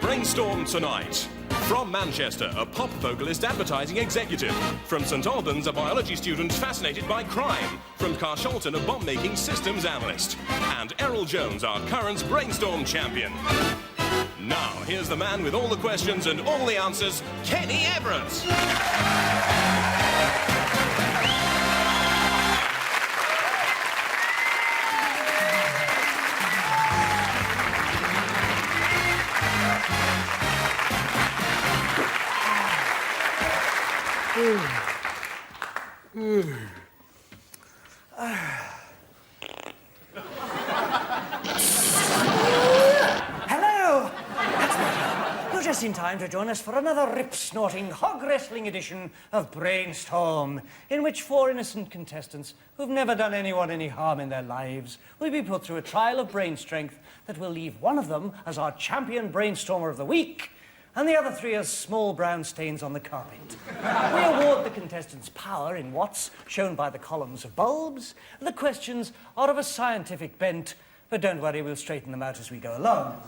Brainstorm tonight. From Manchester, a pop vocalist advertising executive. From St Albans, a biology student fascinated by crime. From Carshalton, a bomb-making systems analyst. And Errol Jones, our current Brainstorm champion. Now, here's the man with all the questions and all the answers, Kenny Everett. Hello! That's better. You're just in time to join us for another rip-snorting, hog-wrestling edition of Brainstorm, in which 4 innocent contestants who've never done anyone any harm in their lives will be put through a trial of brain strength that will leave one of them as our champion brainstormer of the week, and the other 3 as small brown stains on the carpet. We award the contestants power in watts, shown by the columns of bulbs. The questions are of a scientific bent, but don't worry, we'll straighten them out as we go along.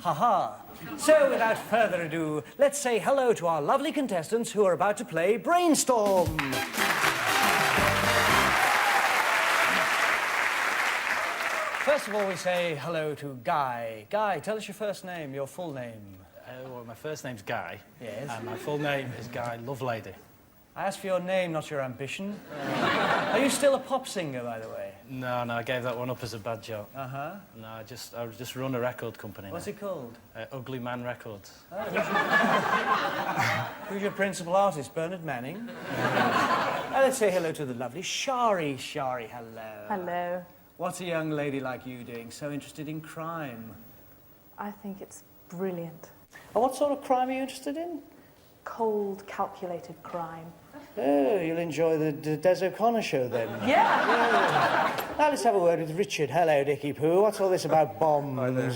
Ha-ha. So, without further ado, let's say hello to our lovely contestants who are about to play Brainstorm. First of all, we say hello to Guy. Guy, tell us your first name, your full name. Well, my first name's Guy. Yes. And my full name is Guy Lovelady. I asked for your name, not your ambition. Are you still a pop singer, by the way? No, I gave that one up as a bad joke. Uh-huh. No, I just run a record company now. What's it called? Ugly Man Records. Oh, who's your principal artist, Bernard Manning? Now let's say hello to the lovely Shari. Shari, hello. Hello. What's a young lady like you doing, so interested in crime? I think it's brilliant. And what sort of crime are you interested in? Cold, calculated crime. Oh, you'll enjoy the Des O'Connor show then. Yeah! Now let's have a word with Richard. Hello, Dickie Pooh. What's all this about bombs? Hi there.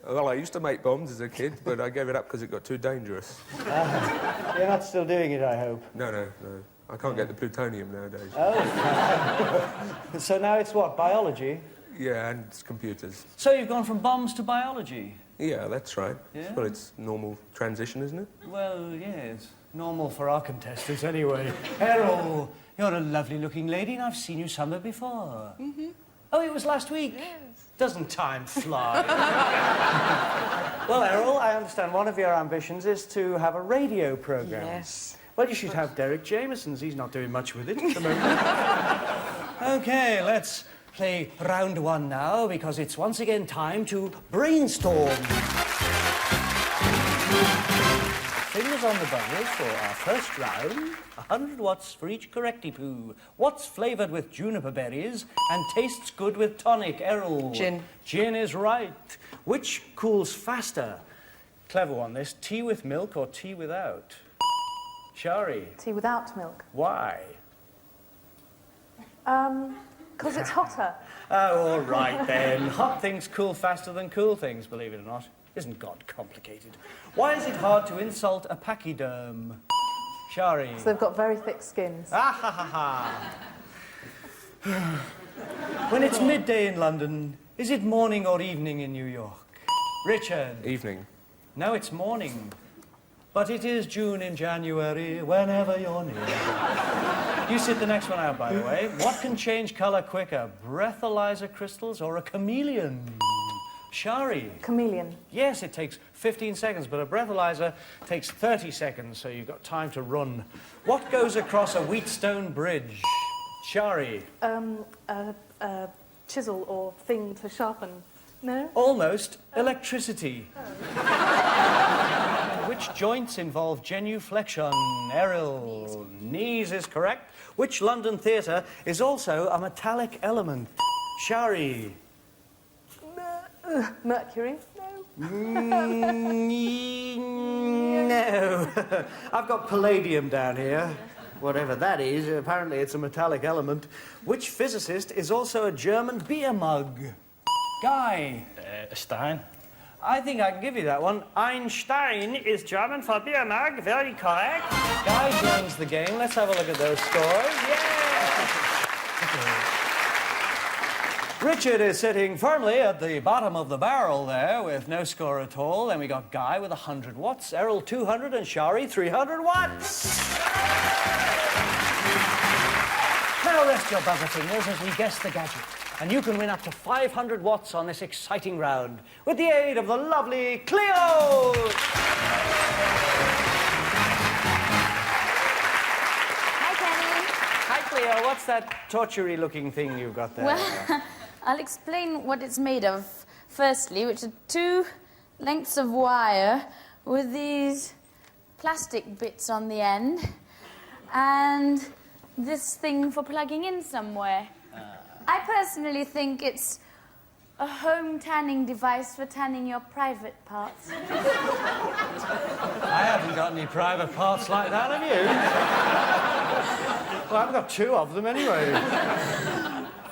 Well, I used to make bombs as a kid, but I gave it up because it got too dangerous. You're not still doing it, I hope. No. I can't get the plutonium nowadays. Oh. So now it's what, biology? Yeah, and it's computers. So you've gone from bombs to biology? Yeah, that's right. Yeah? Well, it's normal transition, isn't it? Well, yes. Normal for our contestants, anyway. Errol, you're a lovely-looking lady, and I've seen you somewhere before. Mm-hmm. Oh, it was last week? Yes. Doesn't time fly? Well, Errol, I understand one of your ambitions is to have a radio programme. Yes. Well, you should have Derek Jameson's. He's not doing much with it at the moment. OK, let's play round 1 now, because it's once again time to brainstorm. Fingers on the buzzers for our first round. 100 watts for each correcty-poo. What's flavoured with juniper berries and tastes good with tonic? Errol. Gin. Gin is right. Which cools faster? Clever one, this. Tea with milk or tea without? Shari. Tea without milk. Why? Because it's hotter. Oh, all right then. Hot things cool faster than cool things, believe it or not. Isn't God complicated? Why is it hard to insult a pachyderm? Shari. So they've got very thick skins. Ah, ha, ha, ha. When it's midday in London, is it morning or evening in New York? Richard. Evening. No, it's morning. But it is June in January, whenever you're near. You sit the next one out, by the way. What can change colour quicker, breathalyzer crystals or a chameleon? Shari. Chameleon. Yes, it takes 15 seconds, but a breathalyzer takes 30 seconds, so you've got time to run. What goes across a Wheatstone bridge? Shari. A chisel or thing to sharpen. No? Almost. Electricity. Which joints involve genuflexion? Errol. Knees is correct. Which London theatre is also a metallic element? Shari. Mercury. No. No. I've got palladium down here. Whatever that is, apparently it's a metallic element. Which physicist is also a German beer mug? Guy. A Stein. I think I can give you that one. Einstein is German for Biermark. Very correct. Guy joins the game. Let's have a look at those scores. Yeah! Richard is sitting firmly at the bottom of the barrel there with no score at all. Then we got Guy with 100 watts, Errol 200 and Shari 300 watts. Now rest your buzzer fingers as we guess the gadget. And you can win up to 500 watts on this exciting round with the aid of the lovely Cleo! Hi, Kenny. Hi, Cleo. What's that torture-y looking thing you've got there? Well, I'll explain what it's made of firstly, which are 2 lengths of wire with these plastic bits on the end and this thing for plugging in somewhere. I personally think it's a home tanning device for tanning your private parts. I haven't got any private parts like that, have you? Well, I've got 2 of them anyway.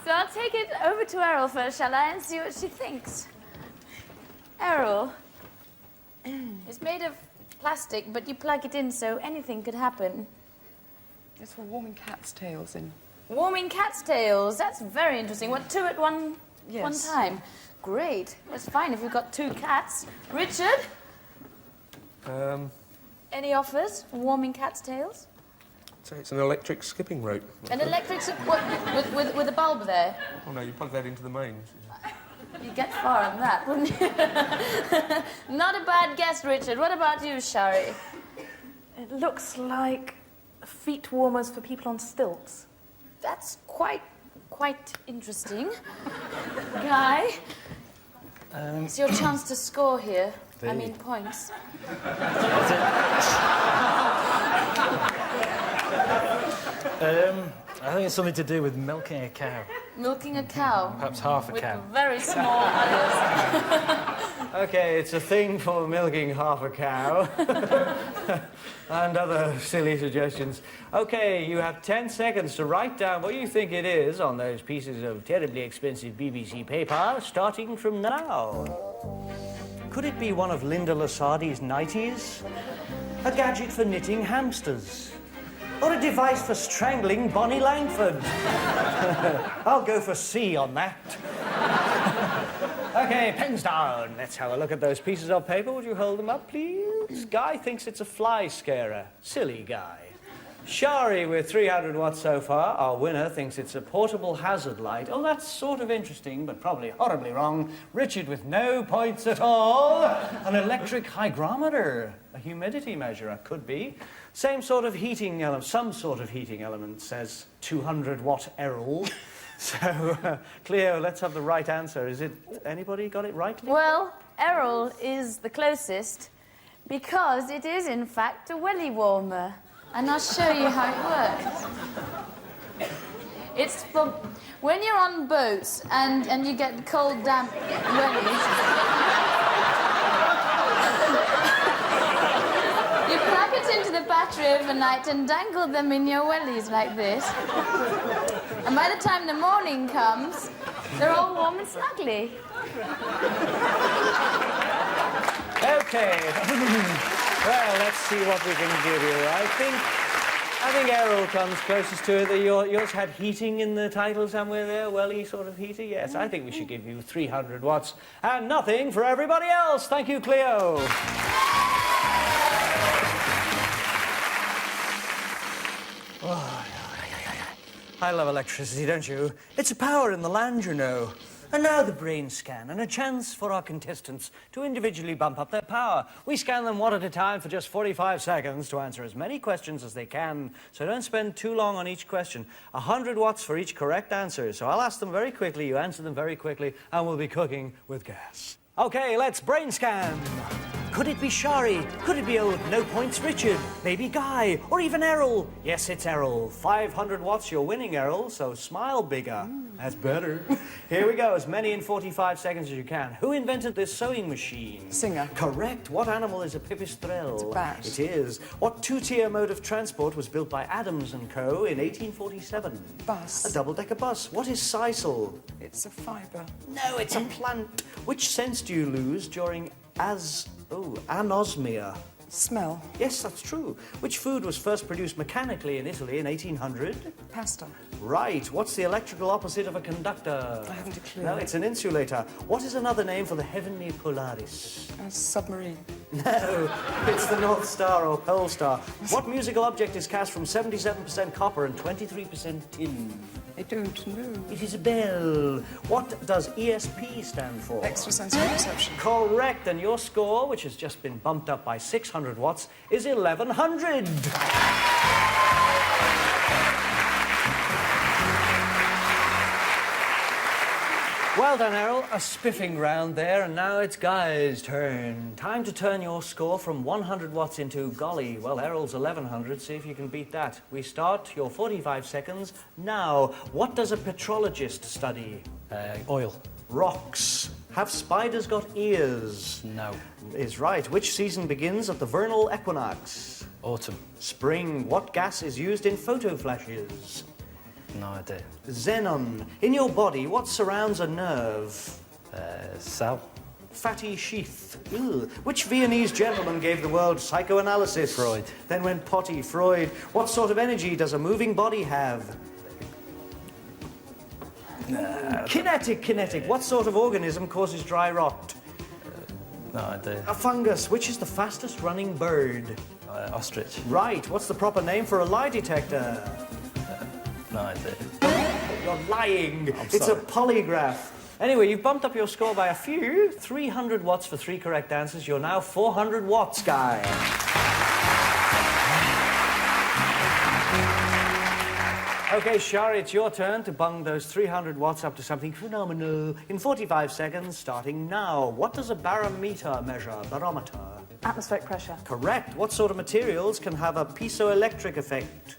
So I'll take it over to Errol first, shall I, and see what she thinks. Errol, it's made of plastic, but you plug it in so anything could happen. It's for warming cats' tails in. Warming cat's tails, that's very interesting. What, 2 at one Yes. time? Great. That's fine if you've got 2 cats. Richard? Any offers? Warming cat's tails? So it's an electric skipping rope. An electric... What, with a bulb there? Oh no, you plug that into the mains. You'd get far on that, wouldn't you? Not a bad guess, Richard. What about you, Shari? It looks like feet warmers for people on stilts. That's quite interesting. Guy? It's your chance to score here. I mean points. I think it's something to do with milking a cow. Milking a cow. Perhaps half a With cow. very small udders. Okay, it's a thing for milking half a cow. And other silly suggestions. Okay, you have 10 seconds to write down what you think it is on those pieces of terribly expensive BBC paper, starting from now. Could it be one of Linda Lasardi's nighties? A gadget for knitting hamsters? Or a device for strangling Bonnie Langford? I'll go for C on that. Okay, pens down. Let's have a look at those pieces of paper. Would you hold them up, please? Guy thinks it's a fly scarer. Silly Guy. Shari with 300 watts so far. Our winner thinks it's a portable hazard light. Oh, that's sort of interesting, but probably horribly wrong. Richard with no points at all. An electric hygrometer. A humidity measurer, could be. Same sort of heating element, some sort of heating element, says 200-watt Errol. So, Cleo, let's have the right answer. Is it... Anybody got it right, Cleo? Well, Errol is the closest because it is, in fact, a welly warmer. And I'll show you how it works. It's for when you're on boats and you get cold, damp wellies. You plug it into the battery overnight and dangle them in your wellies like this. And by the time the morning comes, they're all warm and snuggly. Okay. Well, let's see what we can give you. I think Errol comes closest to it. Yours had heating in the title somewhere there, welly sort of heater. Yes, I think we should give you 300 watts and nothing for everybody else. Thank you, Cleo. I love electricity, don't you? It's a power in the land, you know. And now the brain scan, and a chance for our contestants to individually bump up their power. We scan them one at a time for just 45 seconds to answer as many questions as they can, so don't spend too long on each question. 100 watts for each correct answer. So I'll ask them very quickly, you answer them very quickly, and we'll be cooking with gas. Okay, let's brain scan. Could it be Shari? Could it be old No Points Richard? Maybe Guy? Or even Errol? Yes, it's Errol. 500 watts, you're winning, Errol, so smile bigger. That's better. Here we go, as many in 45 seconds as you can. Who invented this sewing machine? Singer. Correct. What animal is a pipistrelle? It's a bat. It is. What two-tier mode of transport was built by Adams & Co. in 1847? Bus. A double-decker bus. What is sisal? It's a fibre. No, it's a plant. Which sense do you lose during anosmia? Smell. Yes, that's true. Which food was first produced mechanically in Italy in 1800? Pasta. Right. What's the electrical opposite of a conductor? I haven't a clue. No, it's an insulator. What is another name for the heavenly Polaris? A submarine. No, it's the North Star or Pole Star. What musical object is cast from 77% copper and 23% tin? I don't know. It is a bell. What does ESP stand for? Extrasensory perception. Correct, and your score, which has just been bumped up by 600 watts, is 1100. Well done, Errol. A spiffing round there, and now it's Guy's turn. Time to turn your score from 100 watts into, golly, well, Errol's 1100. See if you can beat that. We start your 45 seconds now. What does a petrologist study? Oil. Rocks. Have spiders got ears? No. Is right. Which season begins at the vernal equinox? Autumn. Spring. What gas is used in photo flashes? No idea. Xenon. In your body, what surrounds a nerve? Cell. Fatty sheath. Ew. Which Viennese gentleman gave the world psychoanalysis? Freud. Then went potty. Freud. What sort of energy does a moving body have? Kinetic. What sort of organism causes dry rot? No idea. A fungus. Which is the fastest running bird? Ostrich. Right. What's the proper name for a lie detector? No idea. You're lying. I'm It's a sorry. polygraph. Anyway, you've bumped up your score by a few. 300 watts for 3 correct answers. You're now 400 watts, Guy. Okay, Shari, it's your turn to bung those 300 watts up to something phenomenal in 45 seconds, starting now. What does a barometer measure? Barometer. Atmospheric pressure. Correct. What sort of materials can have a piezoelectric effect?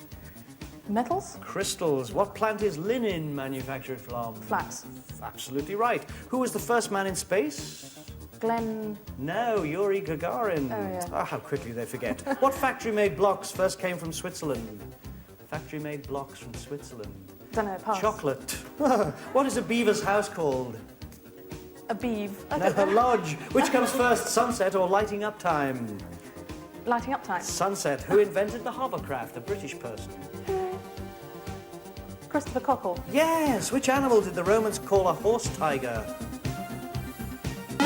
Metals. Crystals. What plant is linen manufactured from? Flax. Absolutely right. Who was the first man in space? Glen. No, Yuri Gagarin. Oh, yeah. Ah, how quickly they forget. What factory-made blocks first came from Switzerland? Factory-made blocks from Switzerland. Don't know. Pass. Chocolate. What is a beaver's house called? A beeve. No, a lodge. Which comes first, sunset or lighting up time? Lighting up time. Sunset. Who invented the hovercraft? A British person. Christopher Cockle. Yes. Which animal did the Romans call a horse tiger? You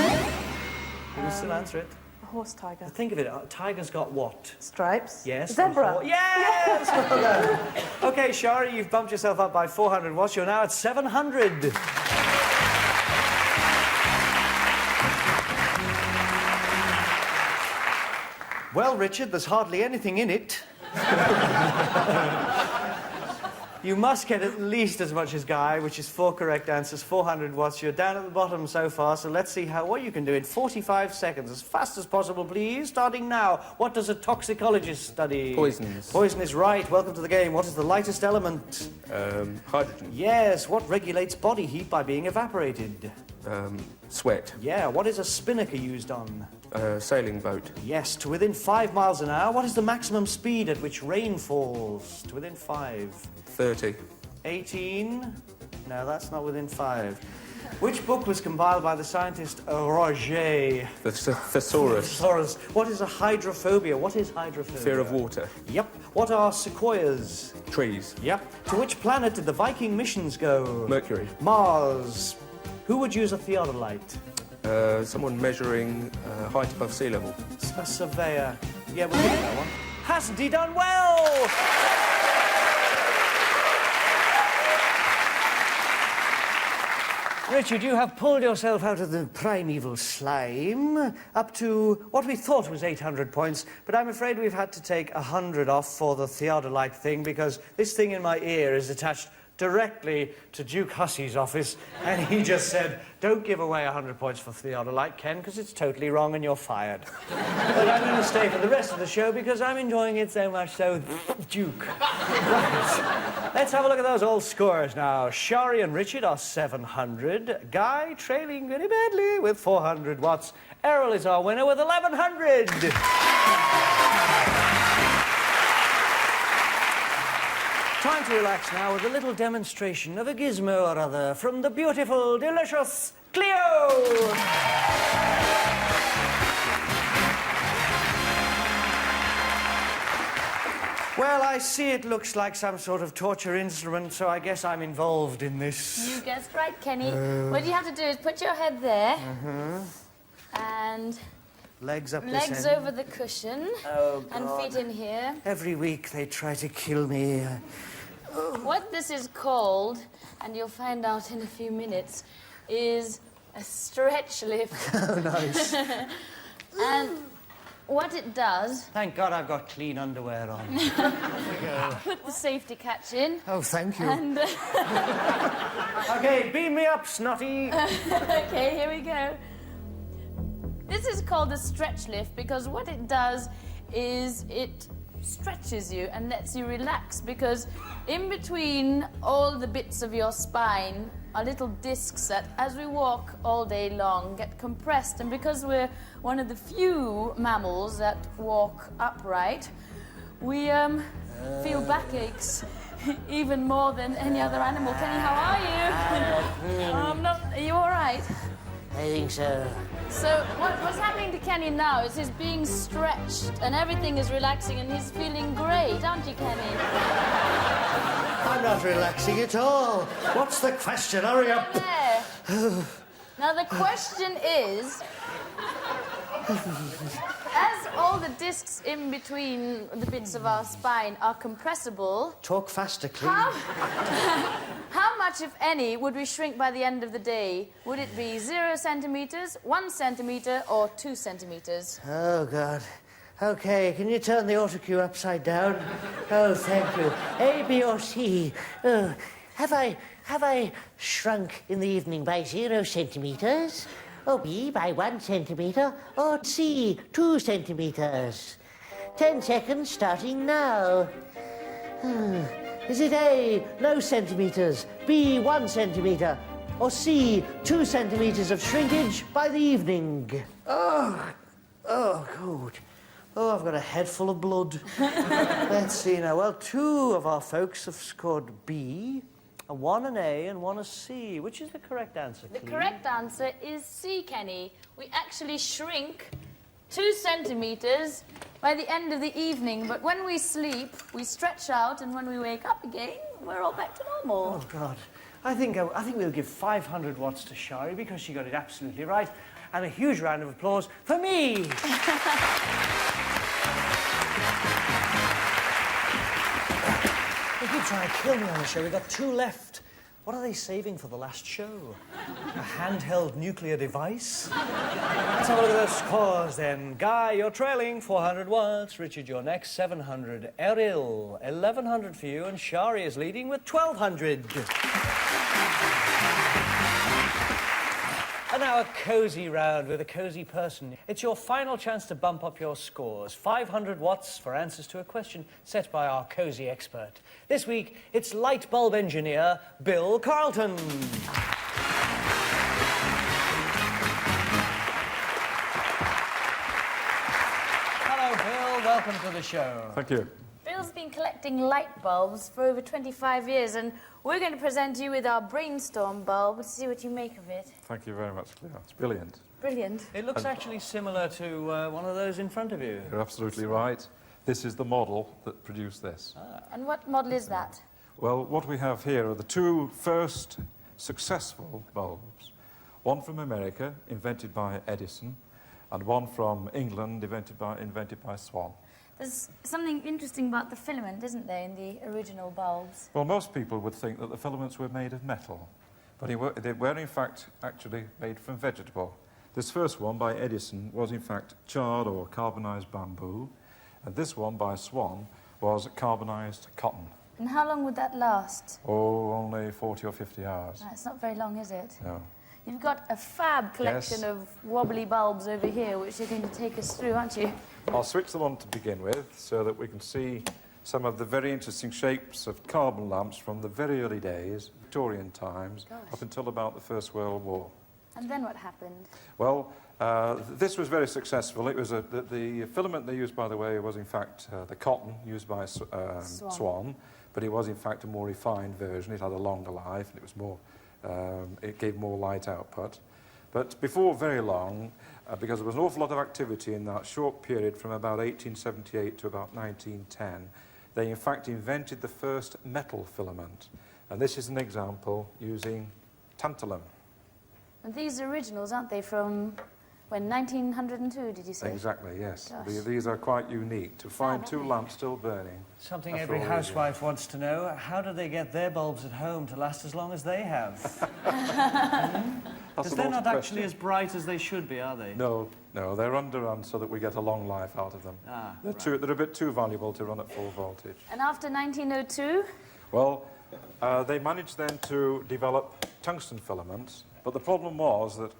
can still answer it. A horse tiger. Think of it. A tiger's got what? Stripes. Yes. Zebra. Yes! Well done. Okay, Shari, you've bumped yourself up by 400 watts. You're now at 700. Well, Richard, there's hardly anything in it. You must get at least as much as Guy, which is 4 correct answers, 400 watts. You're down at the bottom so far, so let's see what you can do in 45 seconds. As fast as possible, please. Starting now. What does a toxicologist study? Poisons. Poison is right. Welcome to the game. What is the lightest element? Hydrogen. Yes. What regulates body heat by being evaporated? Sweat. Yeah. What is a spinnaker used on? Sailing boat. Yes. To within 5 miles an hour. What is the maximum speed at which rain falls? To within 5. 30. 18. No, that's not within 5. Which book was compiled by the scientist Roger? The thesaurus. Thesaurus. What is a hydrophobia? What is hydrophobia? Fear of water. Yep. What are sequoias? Trees. Yep. To which planet did the Viking missions go? Mercury. Mars. Who would use a theodolite? Someone measuring height above sea level. A surveyor. Yeah, we'll give you that one. Hasn't he done well? Richard, you have pulled yourself out of the primeval slime up to what we thought was 800 points, but I'm afraid we've had to take 100 off for the theodolite thing because this thing in my ear is attached directly to Duke Hussey's office, and he just said, don't give away 100 points for theodolite, Ken, because it's totally wrong and you're fired. But I'm going to stay for the rest of the show because I'm enjoying it so much, so Duke. Right. Let's have a look at those old scores now. Shari and Richard are 700. Guy trailing very badly with 400 watts. Errol is our winner with 1,100. Time to relax now with a little demonstration of a gizmo or other from the beautiful, delicious Cleo. Well, I see it looks like some sort of torture instrument, so I guess I'm involved in this. You guessed right, Kenny. What you have to do is put your head there and Legs up this legs end. over the cushion Oh, and God. feet in here. Every week they try to kill me. What this is called, and you'll find out in a few minutes, is a stretch lift. Oh, nice. And what it does, Thank God I've got clean underwear on. Off we go. put the safety catch in, Oh, thank you. and Okay, beam me up, snotty. okay, here we go. This is called a stretch lift because what it does is it stretches you and lets you relax, because in between all the bits of your spine are little discs that, as we walk all day long, get compressed. And because we're one of the few mammals that walk upright, we feel backaches even more than any other animal. Kenny, how are you? Are you all right? I think so. So what's happening to Kenny now is he's being stretched and everything is relaxing and he's feeling great, aren't you, Kenny? I'm not relaxing at all. What's the question? Hurry up. There. Now the question is, as all the discs in between the bits of our spine are compressible, Talk faster, please. how much, if any, would we shrink by the end of the day? Would it be 0 centimetres, 1 centimetre, or 2 centimetres? Oh, God. Okay, can you turn the autocue upside down? Oh, thank you. A, B, or C? Oh, have I shrunk in the evening by 0 centimetres? Or B, by 1 centimetre? Or C, 2 centimetres? 10 seconds starting now. Is it A, no centimetres, B, 1 centimetre, or C, 2 centimetres of shrinkage by the evening? Oh, good. Oh, I've got a head full of blood. Let's see now. Well, 2 of our folks have scored B, and 1 an A, and 1 a C. Which is the correct answer, The please? correct answer is C, Kenny. We actually shrink 2 centimetres by the end of the evening, but when we sleep, we stretch out, and when we wake up again, we're all back to normal. Oh, God. I think we'll give 500 watts to Shari because she got it absolutely right. And a huge round of applause for me. They keep trying to kill me on the show. We've got 2 left. What are they saving for the last show? A handheld nuclear device? Let's have a look at those scores then. Guy, you're trailing 400 watts. Richard, you're next 700. Errol, 1,100 for you. And Shari is leading with 1,200. And now a cosy round with a cosy person. It's your final chance to bump up your scores. 500 watts for answers to a question set by our cosy expert. This week, it's light bulb engineer Bill Carlton. Hello, Bill. Welcome to the show. Thank you. Bill's been collecting light bulbs for over 25 years, and we're going to present you with our Brainstorm bulb to see what you make of it. Thank you very much, Cleo. It's brilliant. Brilliant. It looks actually similar to one of those in front of you. You're absolutely right. This is the model that produced this. And what model is that? Well, what we have here are the 2 first successful bulbs. One from America, invented by Edison, and one from England, invented by Swan. There's something interesting about the filament, isn't there, in the original bulbs? Well, most people would think that the filaments were made of metal, but they were in fact actually made from vegetable. This first one by Edison was in fact charred or carbonized bamboo, and this one by Swan was carbonized cotton. And how long would that last? Oh, only 40 or 50 hours. It's not very long, is it? No. You've got a fab collection Yes. of wobbly bulbs over here, which you're going to take us through, aren't you? I'll switch them on to begin with so that we can see some of the very interesting shapes of carbon lamps from the very early days, Victorian times, up until about the First World War. And then what happened? Well, this was very successful. It was the filament they used, by the way, was in fact the cotton used by Swan, but it was in fact a more refined version. It had a longer life and it was more, it gave more light output. But before very long, because there was an awful lot of activity in that short period from about 1878 to about 1910, they in fact invented the first metal filament. And this is an example using tantalum. And these are originals, aren't they, from when, 1902, did you say? Exactly, yes. Gosh. These are quite unique. To find two lamps still burning. Something after every all these housewife wants to know. How do they get their bulbs at home to last as long as they have? Because they're not actually as bright as they should be, are they? No, they're underrun so that we get a long life out of them. They're a bit too valuable to run at full voltage. And after 1902? Well, they managed then to develop tungsten filaments, but the problem was that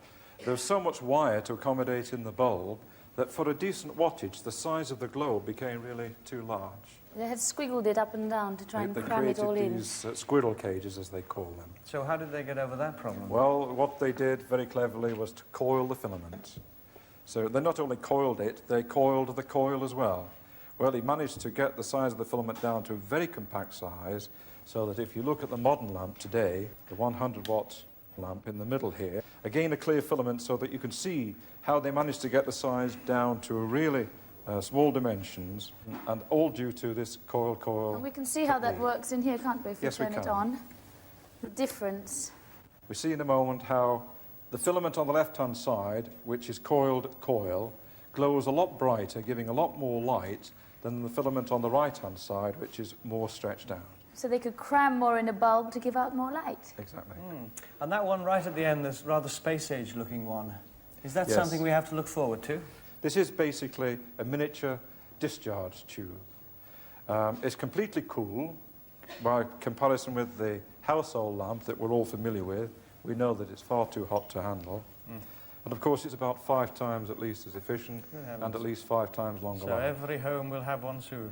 there was so much wire to accommodate in the bulb that for a decent wattage, the size of the globe became really too large. They had squiggled it up and down to try and They cram it all created in. these squirrel cages, as they call them. So how did they get over that problem? Well, what they did very cleverly was to coil the filament. So they not only coiled it, they coiled the coil as well. Well, he managed to get the size of the filament down to a very compact size, so that if you look at the modern lamp today, the 100-watt lamp in the middle here, again a clear filament so that you can see how they managed to get the size down to a really small dimensions, and all due to this coil. And we can see how that works in here, can't we, if Yes, we we turn it can. on? The difference. We see in a moment how the filament on the left-hand side, which is coiled coil, glows a lot brighter, giving a lot more light than the filament on the right-hand side, which is more stretched out. So they could cram more in a bulb to give out more light. Exactly. And that one right at the end, this rather space-age looking one, is that Yes. something we have to look forward to? This is basically a miniature discharge tube. It's completely cool by comparison with the household lamp that we're all familiar with. We know that it's far too hot to handle. And of course, it's about 5 times at least as efficient and at least 5 times longer So life. every home will have one soon.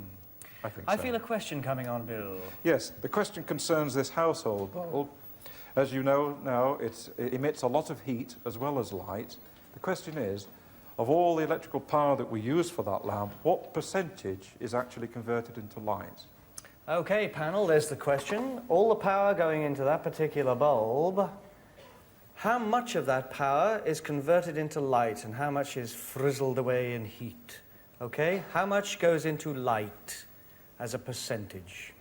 I think I so. feel a question coming on, Bill. Yes, the question concerns this household bulb. As you know now, it emits a lot of heat as well as light. The question is, of all the electrical power that we use for that lamp, what percentage is actually converted into light? Okay, panel, there's the question. All the power going into that particular bulb, how much of that power is converted into light and how much is frizzled away in heat? Okay, how much goes into light as a percentage?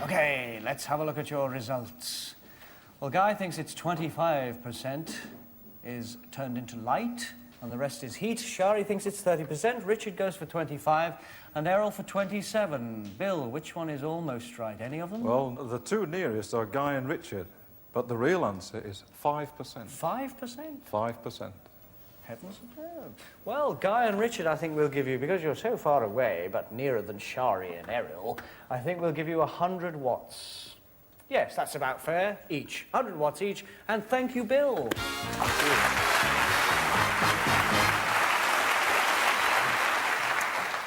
Okay, let's have a look at your results. Well, Guy thinks it's 25% is turned into light, and the rest is heat. Shari thinks it's 30%. Richard goes for 25, and Errol for 27. Bill, which one is almost right? Any of them? Well, the two nearest are Guy and Richard, but the real answer is 5%. 5%? 5%. Heavens above. Well, Guy and Richard, I think we'll give you, because you're so far away, but nearer than Shari and Errol, I think we'll give you 100 watts. Yes, that's about fair, each. 100 watts each, and thank you, Bill. Thank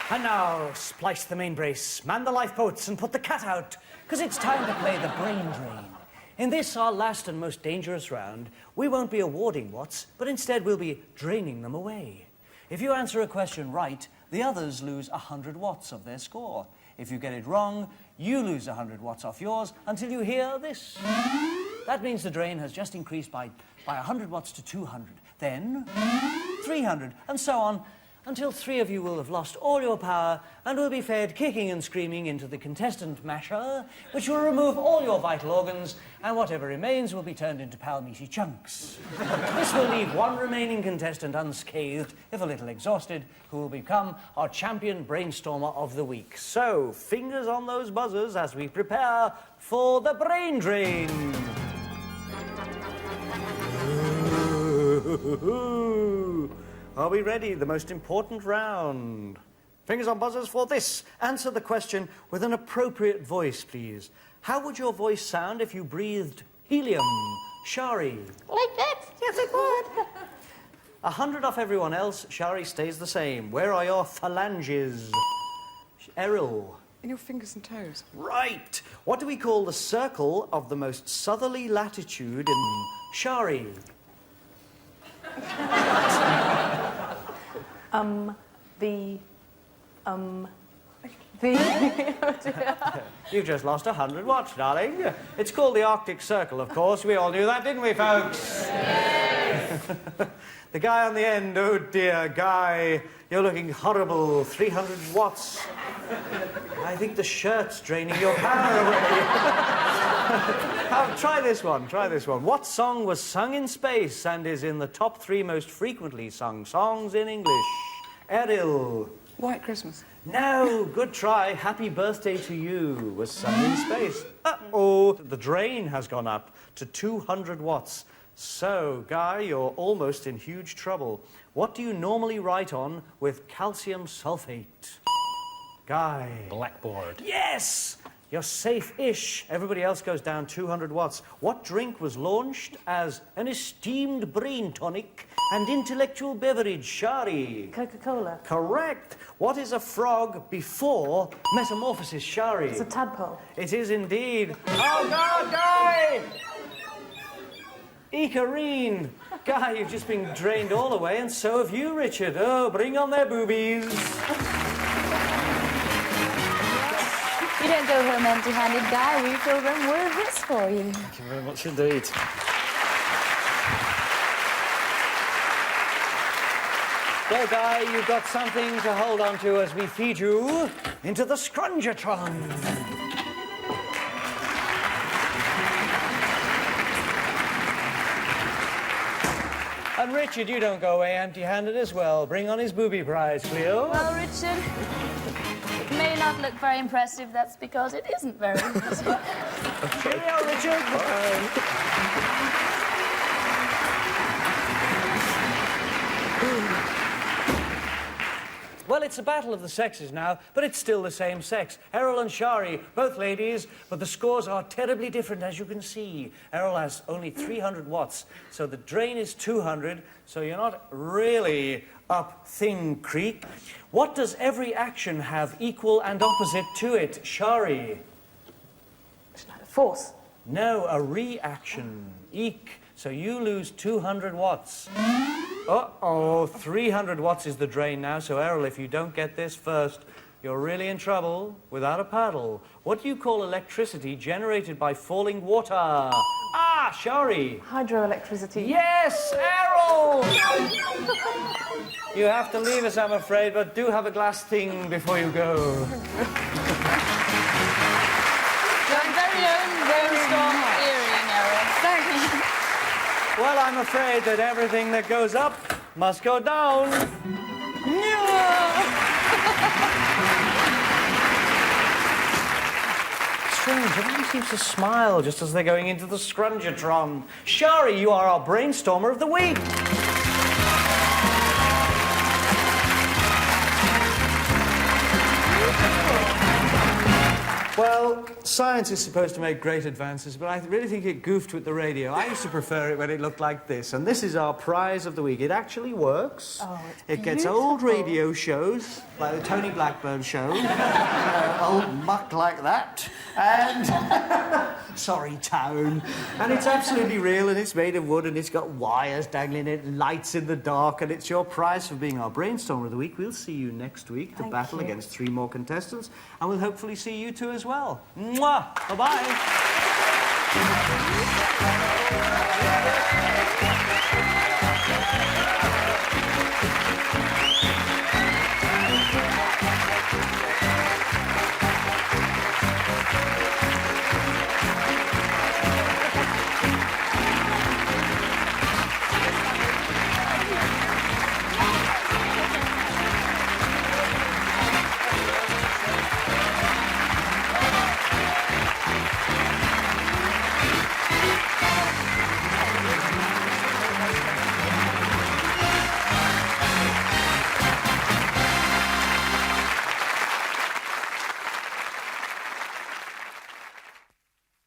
you. And now, splice the main brace, man the lifeboats, and put the cat out, because it's time to play the brain drain. In this, our last and most dangerous round, we won't be awarding watts, but instead we'll be draining them away. If you answer a question right, the others lose 100 watts of their score. If you get it wrong, you lose 100 watts off yours until you hear this. That means the drain has just increased by 100 watts to 200, then 300, and so on, until 3 of you will have lost all your power and will be fed kicking and screaming into the contestant masher, which will remove all your vital organs, and whatever remains will be turned into palmeaty chunks. This will leave one remaining contestant unscathed, if a little exhausted, who will become our champion brainstormer of the week. So, fingers on those buzzers as we prepare for the brain drain. Are we ready? The most important round. Fingers on buzzers for this. Answer the question with an appropriate voice, please. How would your voice sound if you breathed helium? Shari. Like that? Yes, it would. 100 off everyone else. Shari stays the same. Where are your phalanges? Errol. In your fingers and toes. Right. What do we call the circle of the most southerly latitude in Shari? You've just lost 100 watts, darling. It's called the Arctic Circle, of course. We all knew that, didn't we, folks? Yes. The guy on the end, oh dear, Guy, you're looking horrible. 300 watts. I think the shirt's draining your power away. Try this one, try this one. What song was sung in space and is in the top 3 most frequently sung songs in English? Errol. White Christmas. No, good try. Happy Birthday to You was sung in space. Uh-oh, the drain has gone up to 200 watts. So, Guy, you're almost in huge trouble. What do you normally write on with calcium sulfate? Guy. Blackboard. Yes! You're safe-ish. Everybody else goes down 200 watts. What drink was launched as an esteemed brain tonic and intellectual beverage? Shari. Coca-Cola. Correct. What is a frog before metamorphosis? Shari. It's a tadpole. It is indeed. Oh, God, Guy! Icarine. Guy, you've just been drained all the way, and so have you, Richard. Oh, bring on their boobies. You don't go home empty-handed, Guy. We fill them with this for you. Thank you very much indeed. Well, Guy, you've got something to hold on to as we feed you into the Scrungatron. And Richard, you don't go away empty-handed as well. Bring on his booby prize, Cleo. Well, Richard, it may not look very impressive. That's because it isn't very impressive. Cheerio, Richard. Well, it's a battle of the sexes now, but it's still the same sex. Errol and Shari, both ladies, but the scores are terribly different, as you can see. Errol has only 300 watts, so the drain is 200, so you're not really up Thing Creek. What does every action have equal and opposite to it? Shari? Force. No, a reaction. Eek. So you lose 200 watts. Uh-oh, 300 watts is the drain now, so Errol, if you don't get this first, you're really in trouble without a paddle. What do you call electricity generated by falling water? Ah, Shari. Hydroelectricity. Yes, Errol! You have to leave us, I'm afraid, but do have a glass thing before you go. Your very own Brainstorm earring, Errol. Thanks. Well, I'm afraid that everything that goes up must go down. Strange, everybody seems to smile just as they're going into the Scrungatron. Shari, you are our Brainstormer of the Week. Well, science is supposed to make great advances, but I really think it goofed with the radio. I used to prefer it when it looked like this, and this is our prize of the week. It actually works. Oh, it gets old radio shows, like the Tony Blackburn show, old muck like that, and... Sorry, Town. And it's absolutely real, and it's made of wood, and it's got wires dangling in it, lights in the dark, and it's your prize for being our Brainstormer of the Week. We'll see you next week to battle against 3 more contestants, and we'll hopefully see you 2 as well. Mwah! Bye-bye.